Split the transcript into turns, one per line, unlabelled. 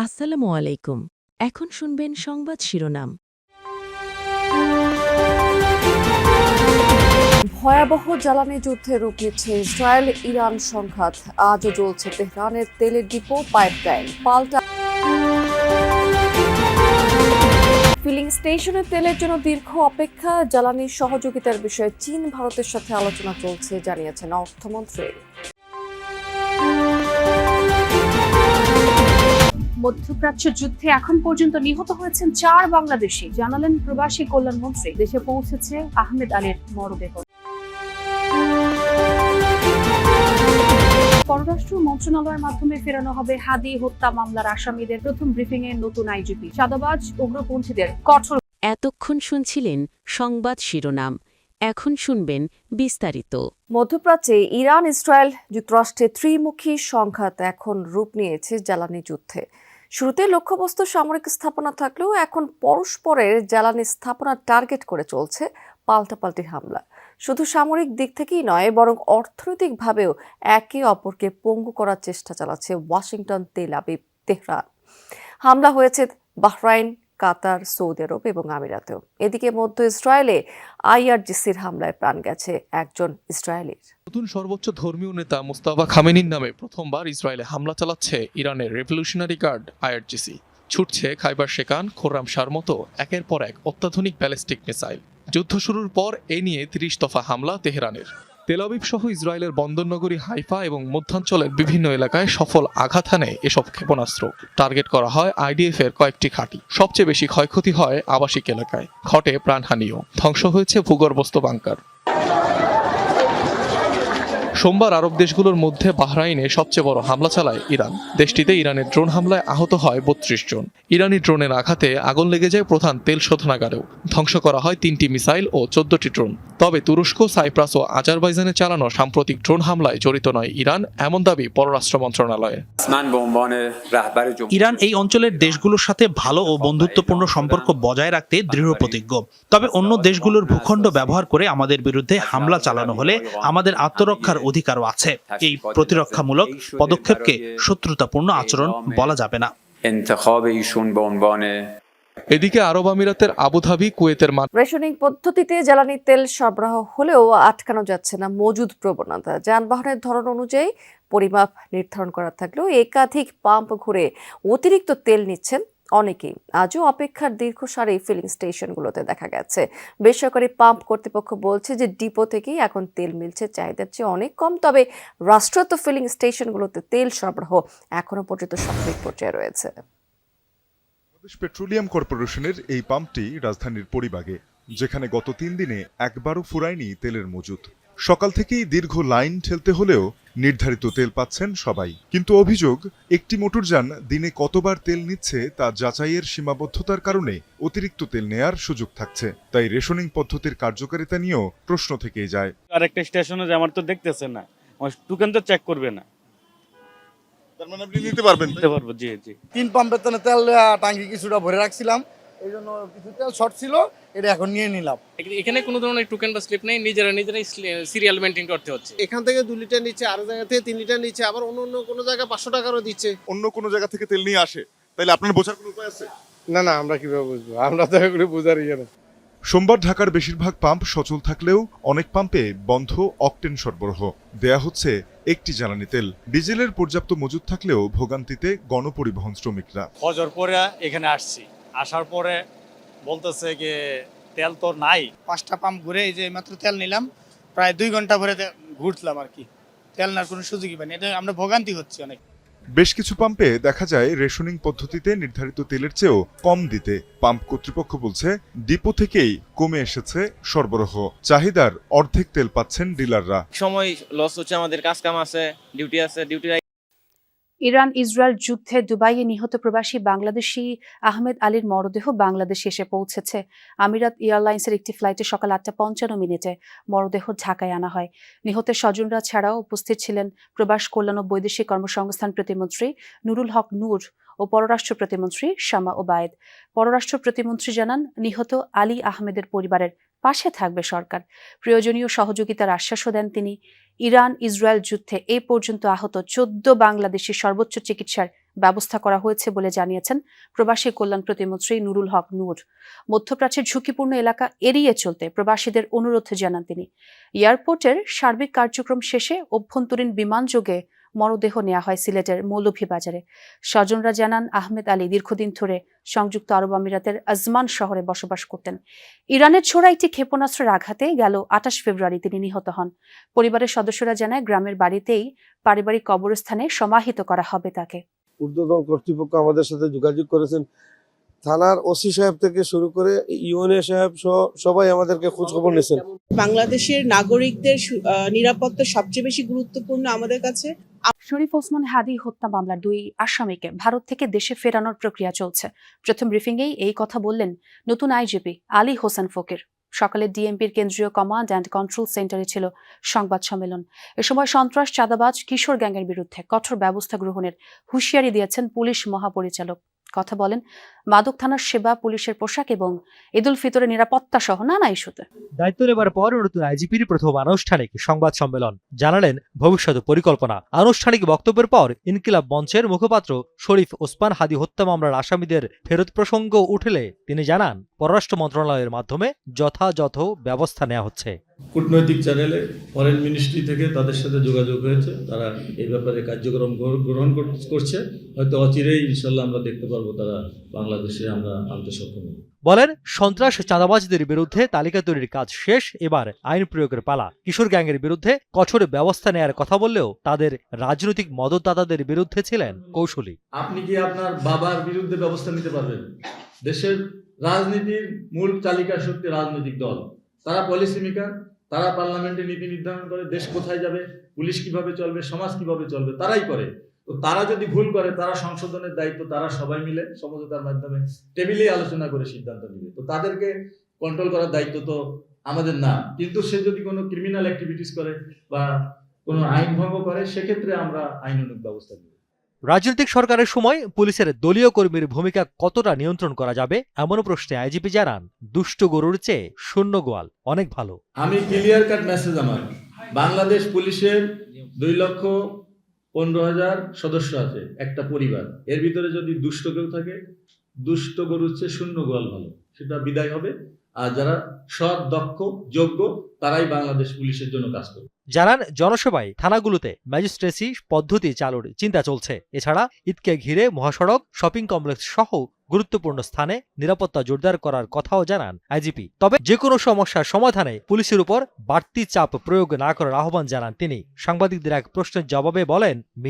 আসসালামু আলাইকুম। এখন শুনবেন সংবাদ শিরোনাম।
ভয়াবহ জ্বালানি যুদ্ধে রূপ নিচ্ছে ইসরায়েল ইরান সংঘাত। আজও জ্বলছে তেহরানের তেলের ডিপো পাইপলাইন। পাল্টা ফিলিং স্টেশনের তেলের জন্য দীর্ঘ অপেক্ষা। জ্বালানি সহযোগিতার বিষয়ে চীন ভারতের সাথে আলোচনা চলছে জানিয়েছেন অর্থমন্ত্রী।
মধ্যপ্রাচ্য যুদ্ধে এখন পর্যন্ত নিহত হয়েছেন 4 বাংলাদেশি, জানালেন প্রবাসী কল্যাণ মন্ত্রী। দেশে পৌঁছেছে আহমেদ আলীর মরদেহ। পররাষ্ট্র মন্ত্রণালয়ের মাধ্যমে ফেরানো হবে হাদি হত্যা মামলার আসামিদের। প্রথম ব্রিফিং এ নতুন আইজিপি। চাঁদাবাজ উগ্রপন্থীদের কঠোর।
এতক্ষণ শুনছিলেন সংবাদ শিরোনাম। এখন শুনবেন বিস্তারিত।
মধ্যপ্রাচ্যে ইরান ইসরায়েল যুক্তরাষ্ট্রের ত্রিমুখী সংঘাত এখন রূপ নিয়েছে জ্বালানি যুদ্ধে। শুরুতে লক্ষ্যবস্তু সামরিক স্থাপনা থাকলেও এখন পরস্পরের জ্বালানি স্থাপনা টার্গেট করে চলছে পাল্টাপাল্টি হামলা। শুধু সামরিক দিক থেকেই নয়, বরং অর্থনৈতিকভাবেও একে অপরকে পঙ্গু করার চেষ্টা চালাচ্ছে ওয়াশিংটন, তেল আবিব, তেহরান। হামলা হয়েছে বাহরাইন, কাতার, সৌদি আরব এবং আমিরাতেও। এদিকে মধ্য ইসরায়েলে আইআরজিসির হামলায় প্রাণ গেছে একজন ইসরায়েলির।
নতুন সর্বোচ্চ ধর্মীয় নেতা মুস্তাফা খামেনির নামে প্রথমবার ইসরায়েলে হামলা চালাচ্ছে ইরানের রেভলিউশনারি গার্ড আইআরজিসি। ছুটছে খাইবার শেকান, খোররাম শার মতো একের পর এক অত্যাধুনিক ব্যালিস্টিক মিসাইল। যুদ্ধ শুরুর পর এ নিয়ে 30 দফা হামলা তেহরানের। তেল আবিব সহ ইসরায়েলের বন্দরনগরী হাইফা এবং মধ্যাঞ্চলের বিভিন্ন এলাকায় সফল আঘাত হানে এসব ক্ষেপণাস্ত্র। টার্গেট করা হয় আইডিএফ এর কয়েকটি ঘাঁটি। সবচেয়ে বেশি ক্ষয়ক্ষতি হয় আবাসিক এলাকায়, ঘটে প্রাণহানিও। ধ্বংস হয়েছে ভূগর্ভস্থ বাংকার। সোমবার আরব দেশগুলোর মধ্যে বাহরাইনে সবচেয়ে বড় হামলা চালায় ইরান। দেশটিতে ইরানের ড্রোন হামলায় আহত হয় 32 জন। ইরানি ড্রোনের আঘাতে আগুন লেগে যায় প্রধান তেল শোধনাগারেও। ধ্বংস করা হয় 3টি মিসাইল ও 14টি ড্রোন। তবে তুরস্ক, সাইপ্রাস ও আজারবাইজানে চালানো সাম্প্রতিক ড্রোন হামলায় জড়িত নয় ইরান, এমন দাবি পররাষ্ট্র মন্ত্রণালয়ের।
ইরান এই অঞ্চলের দেশগুলোর সাথে ভালো ও বন্ধুত্বপূর্ণ সম্পর্ক বজায় রাখতে দৃঢ় প্রতিজ্ঞ। তবে অন্য দেশগুলোর ভূখণ্ড ব্যবহার করে আমাদের বিরুদ্ধে হামলা চালানো হলে আমাদের আত্মরক্ষার অধিকারও আছে। এই প্রতিরক্ষামূলক পদক্ষেপকে শত্রুতাপূর্ণ আচরণ বলা যাবে না।
এদিকে আরব আমিরাতের আবুধাবি, কুয়েতের
রেশনিং পদ্ধতিতে জ্বালানি তেল সরবরাহ হলেও আটকানো যাচ্ছে না মজুদ প্রবণতা। যানবাহনের ধরন অনুযায়ী পরিমাপ নির্ধারণ করা থাকলেও একাধিক পাম্প ঘুরে অতিরিক্ত তেল নিচ্ছেন অনেকেই। আজও অপেক্ষার দীর্ঘ সারি ফিলিং স্টেশনগুলোতে দেখা গেছে। বেসরকারি পাম্প কর্তৃপক্ষ বলছে যে ডিপো থেকেই এখন তেল মিলছে চাহিদার চেয়ে অনেক কম। তবে রাষ্ট্রায়ত্ত ফিলিং স্টেশনগুলোতে তেল সরবরাহ এখনো পর্যন্ত স্বাভাবিক পর্যায়ে রয়েছে।
বাংলাদেশ পেট্রোলিয়াম কর্পোরেশনের এই পাম্পটি রাজধানীর পরিবাগে, যেখানে গত 3 দিনে একবারও ফুরায়নি তেলের মজুত। সকাল থেকেই দীর্ঘ লাইন ঠেলতে হলেও নির্ধারিত তেল পাচ্ছেন সবাই। কিন্তু অভিযোগ, একটি মোটরযান দিনে কতবার তেল নিচ্ছে তা যাচাইয়ের সীমাবদ্ধতার কারণে অতিরিক্ত তেল নেয়ার সুযোগ থাকছে। তাই রেশনিং পদ্ধতির কার্যকারিতা নিয়েও প্রশ্ন থেকেই যায়।
আরেকটা স্টেশনে যে আমার তো দেখতেছেন না, আমার টোকেন তো চেক করবে না।
তার মানে আপনি নিতে পারবেন?
নিতে পারবো, জি জি।
3 পাম্পের তেল টাঙ্কি কিছুটা ভরে রাখছিলাম, এই জন্য কিছু তেল শর্ট ছিল, এটা এখন নিয়ে নিলাম।
এখানে কোনো ধরনের টোকেন বা স্লিপ নেই, নিজেরাই সিরিয়াল মেইনটেইন করতে হচ্ছে।
এখান থেকে 2 লিটার নিচ্ছে, আরো জায়গা থেকে 3 লিটার নিচ্ছে, আবার অন্য কোনো জায়গায় 500 টাকারও দিচ্ছে।
অন্য কোনো জায়গা থেকে তেল নিয়ে আসে, তাইলে আপনার বোঝার কোনো উপায় আছে?
না না, আমরা কিভাবে বুঝবো? আমরা তো এগুলো বোঝার ইয়ে না।
সোমবার ঢাকার বেশিরভাগ পাম্প সচল থাকলেও অনেক পাম্পে বন্ধ অকটেন সরবরাহ। দেয়া হচ্ছে একটি জ্বালানি তেল। ডিজেলের পর্যাপ্ত মজুদ থাকলেও ভোগান্তিতে গণপরিবহন শ্রমিকরা।
ফজর পরে এখানে আসছি, আসার পরে বলতেছে যে তেল তো নাই।
5টা পাম্প ঘুরে এই যে মাত্র তেল নিলাম, প্রায় 2 ঘন্টা ভরে ঘুরলাম আর কি। তেল নেওয়ার কোনো সুযোগই পাইনি, এটা আমরা ভোগান্তি হচ্ছে অনেক।
বেশ কিছু পাম্পে দেখা যায় রেশনিং পদ্ধতিতে নির্ধারিত তেলের চেয়েও কম দিতে। পাম্প কর্তৃপক্ষ বলছে ডিপো থেকেই কমে এসেছে সরবরাহ। চাহিদার অর্ধেক তেল পাচ্ছেন ডিলাররা।
সময় লস হচ্ছে, আমাদের কাজ কাম আছে, ডিউটি আছে, ডিউটি।
ইরান ইসরায়েল যুদ্ধে দুবাইয়ে নিহত প্রবাসী বাংলাদেশি আহমেদ আলীর মরদেহ বাংলাদেশে এসে পৌঁছেছে। আমিরাত এয়ারলাইন্সের একটি ফ্লাইটে সকাল 8:55 মরদেহ ঢাকায় আনা হয়। নিহতের স্বজনরা ছাড়াও উপস্থিত ছিলেন প্রবাস কল্যাণ ও বৈদেশিক কর্মসংস্থান প্রতিমন্ত্রী নুরুল হক নূর ও পররাষ্ট্র প্রতিমন্ত্রী শামা ওবায়েদ। পররাষ্ট্র প্রতিমন্ত্রী জানান, নিহত আলী আহমেদের পরিবারের পাশে থাকবে সরকার। প্রয়োজনীয় সহযোগিতার আশ্বাসও দেন তিনি। ইরান ইসরায়েল যুদ্ধে এ পর্যন্ত আহত 14 বাংলাদেশি সর্বোচ্চ চিকিৎসার ব্যবস্থা করা হয়েছে বলে জানিয়েছেন প্রবাসী কল্যাণ প্রতিমন্ত্রী নুরুল হক নূর। মধ্যপ্রাচ্যের ঝুঁকিপূর্ণ এলাকা এড়িয়ে চলতে প্রবাসীদের অনুরোধ জানান তিনি। এয়ারপোর্টের সার্বিক কার্যক্রম শেষে অভ্যন্তরীণ বিমানযোগে মরদেহ নেওয়া হয় সিলেটের মৌলভীবাজারে। স্বজনরা জানান, আহমেদ আলী দীর্ঘদিন ধরে সংযুক্ত আরব আমিরাতের আজমান শহরে বসবাস করতেন। ইরানের ছোড়া একটি ক্ষেপণাস্ত্রের আঘাতে গেল 28 ফেব্রুয়ারি তিনি নিহত হন। পরিবারের সদস্যরা জানায়, গ্রামের বাড়িতেই পারিবারিক কবরস্থানে সমাহিত করা হবে তাকে।
ঊর্ধ্বতন কর্তৃপক্ষ আমাদের সাথে যোগাযোগ করেছেন। থানার ওসি সাহেব থেকে শুরু করে ইউএনএ সাহেব সবাই আমাদেরকে খোঁজ খবর নিয়েছেন।
বাংলাদেশের নাগরিকদের নিরাপত্তা সবচেয়ে বেশি গুরুত্বপূর্ণ আমাদের কাছে।
শরীফ ওসমান হাদি হত্যা মামলার 2 আসামিকে ভারত থেকে দেশে ফেরানোর প্রক্রিয়া চলছে। প্রথম ব্রিফিংয়েই এই কথা বললেন নতুন আইজিপি আলী হোসেন ফকির। সকালে ডিএমপির কেন্দ্রীয় কমান্ড অ্যান্ড কন্ট্রোল সেন্টারে ছিল সংবাদ সম্মেলন। এ সময় সন্ত্রাস, চাঁদাবাজ, কিশোর গ্যাংয়ের বিরুদ্ধে কঠোর ব্যবস্থা গ্রহণের হুঁশিয়ারি দিয়েছেন পুলিশ মহাপরিচালক। কথা বলেন মাদক থানার সেবা, পুলিশের পোশাক এবং ঈদুল ফিতরের নিরাপত্তা সহ নানা ইস্যুতে।
দায়িত্ব নেবার পর নতুন আইজিপির প্রথম আনুষ্ঠানিক সংবাদ সম্মেলন, জানালেন ভবিষ্যৎ পরিকল্পনা। আনুষ্ঠানিক বক্তব্যের পর ইনকিলাব মঞ্চের মুখপাত্র শরীফ ওসমান হাদি হত্যা মামলার আসামিদের ফেরত প্রসঙ্গ উঠলে তিনি জানান, পররাষ্ট্র মন্ত্রণালয়ের মাধ্যমে যথাযথ ব্যবস্থা নেওয়া হচ্ছে।
কূটনৈতিক চ্যানেলে ফরেন মিনিস্ট্রি থেকে তাদের সাথে যোগাযোগ হয়েছে, তারা এই ব্যাপারে কার্যক্রম গ্রহণ করছে। হয়তো অচিরেই ইনশাল্লাহ আমরা দেখতে পারবো তারা বাংলাদেশে আমরা আনতে সক্ষম হব।
বলেন, সন্ত্রাস, চাঁদাবাজদের বিরুদ্ধে তালিকা তৈরির কাজ শেষ, এবার আইন প্রয়োগের পালা। কিশোর গ্যাংয়ের বিরুদ্ধে কঠোর ব্যবস্থা নেয়ার কথা বললেও তাদের রাজনৈতিক মদতদাতাদের বিরুদ্ধে ছিলেন কৌশলী।
আপনি কি আপনার বাবার বিরুদ্ধে ব্যবস্থা নিতে পারবেন? দেশের রাজনীতির মূল চালিকা শক্তি রাজনৈতিক দল, তারা পলিসি মেকার, তারা পার্লামেন্টে নীতি নির্ধারণ করে, দেশ কোথায় যাবে, পুলিশ কিভাবে চলবে, সমাজ কিভাবে চলবে, তারাই করে। তো তারা যদি ভুল করে, তারা সংশোধনের দায়িত্ব তারা সবাই মিলে সমঝোতার মাধ্যমে টেবিলে আলোচনা করে সিদ্ধান্ত নেবে। তো তাদেরকে কন্ট্রোল করার দায়িত্ব তো আমাদের না। কিন্তু সে যদি কোনো ক্রিমিনাল অ্যাক্টিভিটিস করে বা কোনো আইন ভঙ্গ করে, সেক্ষেত্রে আমরা আইনানুগ ব্যবস্থা নেব।
রাজনৈতিক সরকারের সময় পুলিশের দলীয় কর্মীর ভূমিকা কতটা নিয়ন্ত্রণ করা যাবে এমন প্রশ্নে আইজিপি জানান, দুষ্ট গরুর চেয়ে শূন্য গোয়াল অনেক ভালো।
আমি ক্লিয়ার কাট মেসেজ, আমার বাংলাদেশ পুলিশের 2,15,000 সদস্য আছে, একটা পরিবার। এর ভিতরে যদি দুষ্ট কেউ থাকে, দুষ্ট গরুর চেয়ে শূন্য গোয়াল ভালো, সেটা বিদায় হবে। আর যারা সৎ, দক্ষ, যোগ্য, তারাই বাংলাদেশ পুলিশের জন্য কাজ করবে।
জানান, জনসভায় থানাগুলোতে ম্যাজিস্ট্রেসি পদ্ধতি চালুর চিন্তা চলছে। এছাড়া ঈদকে ঘিরে মহাসড়ক, শপিং কমপ্লেক্স সহ গুরুত্বপূর্ণ স্থানে নিরাপত্তা জোরদার করার কথাও জানান আইজিপি। তবে যে কোনো সমস্যার সমাধানে পুলিশের উপর বাড়তি চাপ প্রয়োগ না করার আহ্বান জানান তিনি। সাংবাদিকদের এক প্রশ্নের জবাবে বলেন,